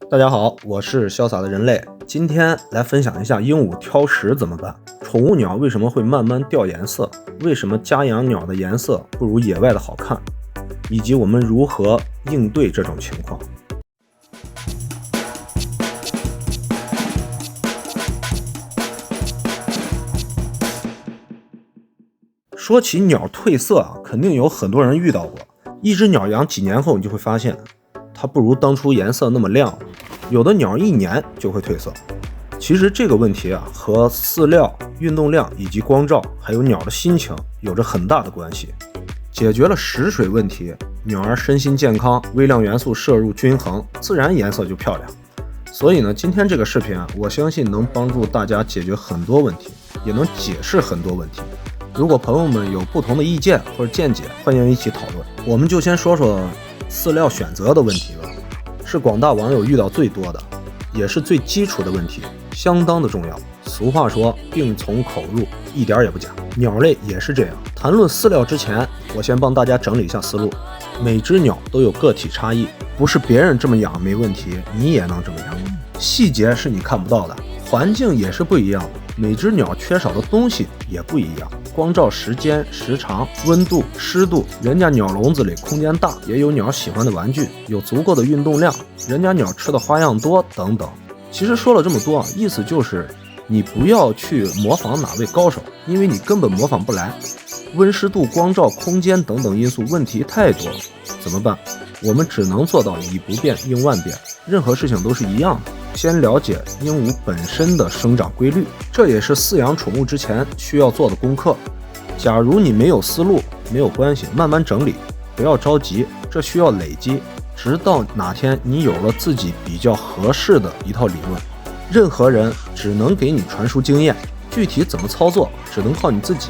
大家好，我是潇洒的人类。今天来分享一下鹦鹉挑食怎么办。宠物鸟为什么会慢慢掉颜色？为什么家养鸟的颜色不如野外的好看？以及我们如何应对这种情况。说起鸟褪色肯定有很多人遇到过。一只鸟养几年后，你就会发现它不如当初颜色那么亮，有的鸟1年就会褪色。其实这个问题和饲料、运动量以及光照，还有鸟的心情有着很大的关系。解决了食水问题，鸟儿身心健康，微量元素摄入均衡，自然颜色就漂亮。所以呢，今天这个视频我相信能帮助大家解决很多问题，也能解释很多问题。如果朋友们有不同的意见或者见解，欢迎一起讨论。我们就先说说饲料选择的问题吧，是广大网友遇到最多的，也是最基础的问题，相当的重要。俗话说病从口入，一点也不假。鸟类也是这样。谈论饲料之前，我先帮大家整理一下思路。每只鸟都有个体差异，不是别人这么养没问题，你也能这么养。细节是你看不到的，环境也是不一样的，每只鸟缺少的东西也不一样。光照时间、时长、温度、湿度，人家鸟笼子里空间大，也有鸟喜欢的玩具，有足够的运动量，人家鸟吃的花样多等等。其实说了这么多意思就是你不要去模仿哪位高手，因为你根本模仿不来。温湿度、光照、空间等等因素问题太多了，怎么办？我们只能做到以不变应万变，任何事情都是一样的。先了解鹦鹉本身的生长规律，这也是饲养宠物之前需要做的功课。假如你没有思路，没有关系，慢慢整理，不要着急，这需要累积，直到哪天你有了自己比较合适的一套理论。任何人只能给你传输经验，具体怎么操作只能靠你自己，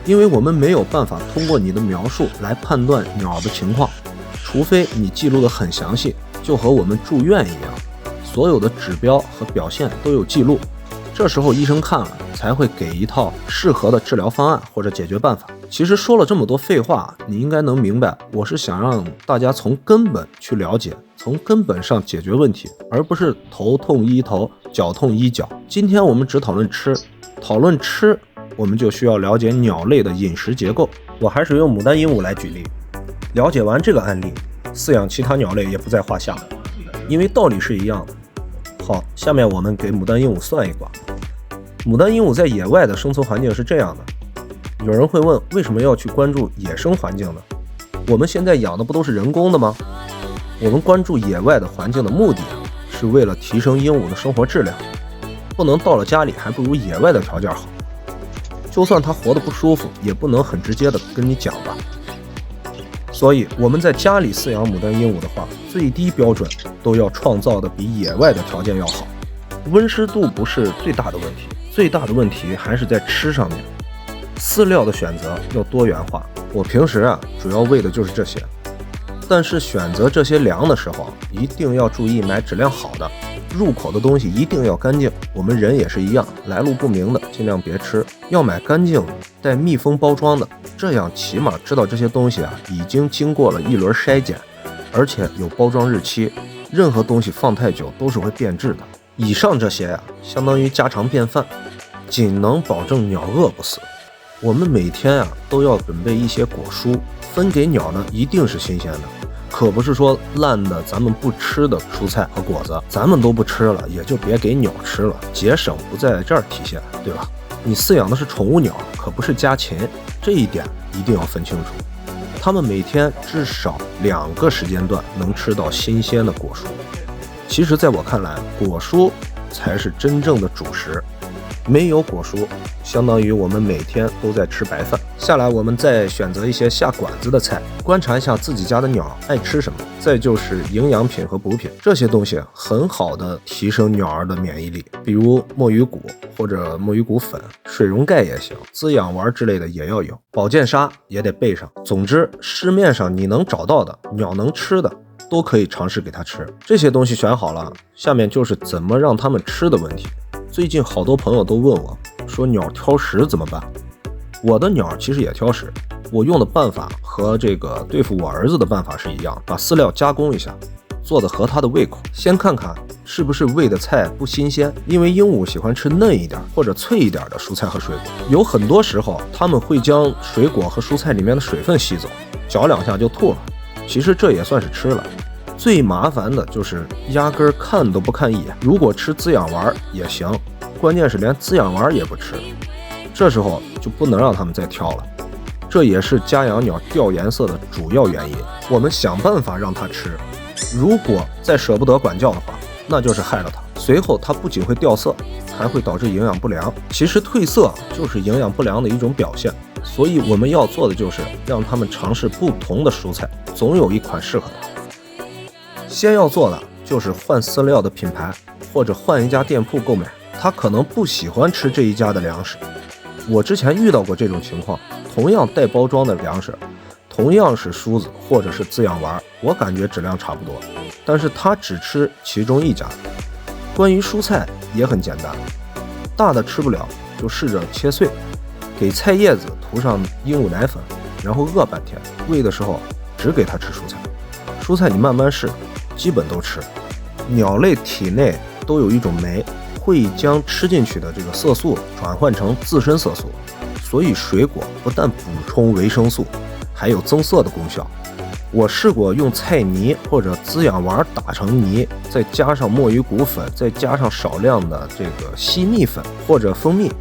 因为我们没有办法通过你的描述来判断鸟的情况，除非你记录得很详细，就和我们住院一样，所有的指标和表现都有记录，这时候医生看了才会给一套适合的治疗方案或者解决办法。其实说了这么多废话，你应该能明白，我是想让大家从根本去了解，从根本上解决问题，而不是头痛医头，脚痛医脚。今天我们只讨论吃，我们就需要了解鸟类的饮食结构。我还是用牡丹鹦鹉来举例，了解完这个案例，饲养其他鸟类也不在话下，因为道理是一样的。好，下面我们给牡丹鹦鹉算一卦。牡丹鹦鹉在野外的生存环境是这样的。有人会问，为什么要去关注野生环境呢？我们现在养的不都是人工的吗？我们关注野外的环境的目的是为了提升鹦鹉的生活质量，不能到了家里还不如野外的条件好。就算它活得不舒服，也不能很直接的跟你讲吧。所以我们在家里饲养牡丹鹦鹉的话，最低标准都要创造的比野外的条件要好。温湿度不是最大的问题，最大的问题还是在吃上面。饲料的选择要多元化，我平时主要喂的就是这些，但是选择这些粮的时候一定要注意买质量好的，入口的东西一定要干净。我们人也是一样，来路不明的尽量别吃，要买干净的带密封包装的，这样起码知道这些东西已经经过了一轮筛检，而且有包装日期，任何东西放太久都是会变质的。以上这些相当于家常便饭，仅能保证鸟饿不死。我们每天都要准备一些果蔬，分给鸟的一定是新鲜的，可不是说烂的咱们不吃的蔬菜和果子，咱们都不吃了，也就别给鸟吃了，节省不在这儿体现，对吧？你饲养的是宠物鸟，可不是家禽，这一点一定要分清楚。它们每天至少2个时间段能吃到新鲜的果蔬。其实在我看来，果蔬才是真正的主食，没有果蔬相当于我们每天都在吃白饭。下来我们再选择一些下馆子的菜，观察一下自己家的鸟爱吃什么，再就是营养品和补品，这些东西很好的提升鸟儿的免疫力，比如墨鱼骨或者墨鱼骨粉，水溶钙也行，滋养丸之类的也要有，保健砂也得备上。总之市面上你能找到的鸟能吃的都可以尝试给它吃。这些东西选好了，下面就是怎么让它们吃的问题。最近好多朋友都问我说鸟挑食怎么办。我的鸟其实也挑食，我用的办法和这个对付我儿子的办法是一样，把饲料加工一下，做的合它的胃口。先看看是不是喂的菜不新鲜，因为鹦鹉喜欢吃嫩一点或者脆一点的蔬菜和水果，有很多时候它们会将水果和蔬菜里面的水分吸走，嚼2下就吐了，其实这也算是吃了。最麻烦的就是压根看都不看一眼，如果吃滋养丸也行，关键是连滋养丸也不吃，这时候就不能让它们再挑了。这也是家养鸟掉颜色的主要原因，我们想办法让它吃，如果再舍不得管教的话，那就是害了它。随后它不仅会掉色，还会导致营养不良。其实褪色就是营养不良的一种表现，所以我们要做的就是让它们尝试不同的蔬菜，总有一款适合它。先要做的就是换饲料的品牌，或者换一家店铺购买。它可能不喜欢吃这一家的粮食，我之前遇到过这种情况，同样带包装的粮食，同样是梳子或者是滋养丸，我感觉质量差不多，但是他只吃其中一家。关于蔬菜也很简单，大的吃不了就试着切碎，给菜叶子涂上鹦鹉奶粉，然后饿半天，喂的时候只给它吃蔬菜。蔬菜你慢慢试，基本都吃。鸟类体内都有一种酶，会将吃进去的这个色素转换成自身色素，所以水果不但补充维生素，还有增色的功效。我试过用菜泥或者滋养丸打成泥，再加上墨鱼骨粉，再加上少量的这个细蜜粉或者蜂蜜，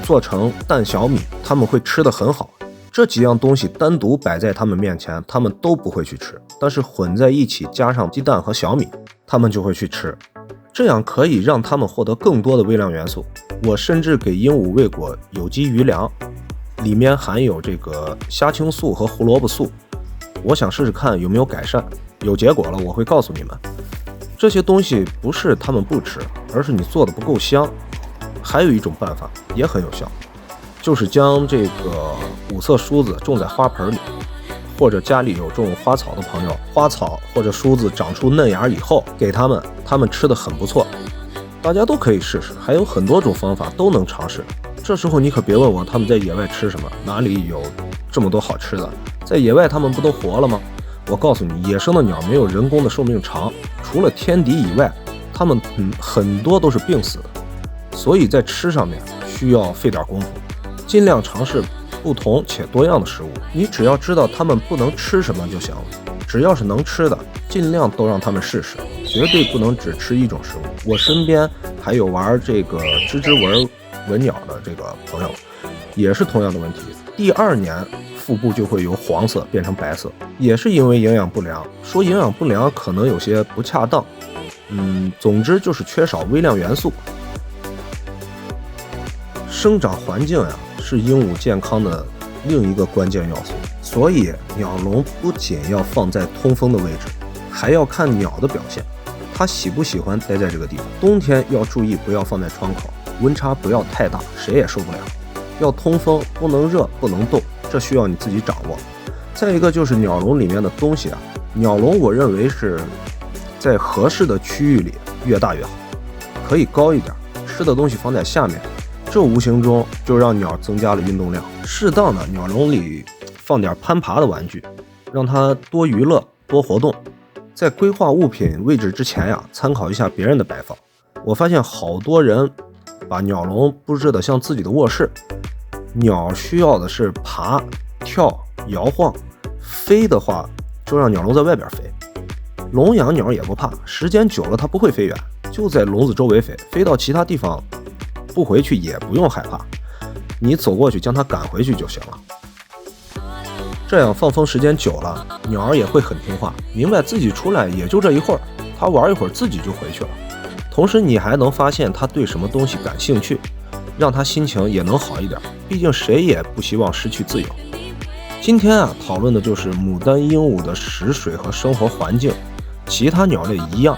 做成蛋小米，他们会吃得很好。这几样东西单独摆在他们面前，他们都不会去吃，但是混在一起加上鸡蛋和小米，他们就会去吃，这样可以让他们获得更多的微量元素。我甚至给鹦鹉喂过有机鱼粮，里面含有这个虾青素和胡萝卜素，我想试试看有没有改善，有结果了我会告诉你们。这些东西不是他们不吃，而是你做的不够香。还有一种办法也很有效，就是将这个五色梳子种在花盆里，或者家里有种花草的朋友，花草或者梳子长出嫩芽以后给他们吃的很不错，大家都可以试试，还有很多种方法都能尝试。这时候你可别问我他们在野外吃什么，哪里有这么多好吃的，在野外他们不都活了吗？我告诉你，野生的鸟没有人工的寿命长，除了天敌以外，它们很多都是病死的，所以在吃上面需要费点功夫，尽量尝试不同且多样的食物。你只要知道它们不能吃什么就行了，只要是能吃的尽量都让他们试试，绝对不能只吃一种食物。我身边还有玩这个吱吱文鸟的这个朋友，也是同样的问题，第2年腹部就会由黄色变成白色，也是因为营养不良。说营养不良可能有些不恰当，总之就是缺少微量元素。生长环境呀，是鹦鹉健康的另一个关键要素，所以鸟笼不仅要放在通风的位置，还要看鸟的表现，它喜不喜欢待在这个地方。冬天要注意不要放在窗口，温差不要太大，谁也受不了。要通风，不能热，不能冻，这需要你自己掌握。再一个就是鸟笼里面的东西啊，鸟笼我认为是在合适的区域里越大越好，可以高一点，吃的东西放在下面，这无形中就让鸟增加了运动量。适当的鸟笼里放点攀爬的玩具，让它多娱乐多活动。在规划物品位置之前呀，参考一下别人的摆放。我发现好多人把鸟笼布置得像自己的卧室，鸟需要的是爬、跳、摇晃，飞的话就让鸟笼在外边飞。笼养鸟也不怕，时间久了它不会飞远，就在笼子周围飞，飞到其他地方不回去也不用害怕，你走过去将它赶回去就行了。这样放风时间久了，鸟儿也会很听话，明白自己出来也就这一会儿，它玩一会儿自己就回去了。同时你还能发现它对什么东西感兴趣，让它心情也能好一点，毕竟谁也不希望失去自由。今天讨论的就是牡丹鹦鹉的食水和生活环境，其他鸟类一样，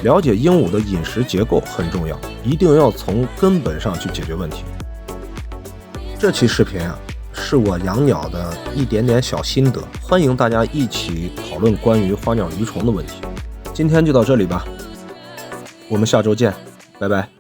了解鹦鹉的饮食结构很重要，一定要从根本上去解决问题。这期视频是我养鸟的一点点小心得，欢迎大家一起讨论关于花鸟鱼虫的问题。今天就到这里吧，我们下周见，拜拜。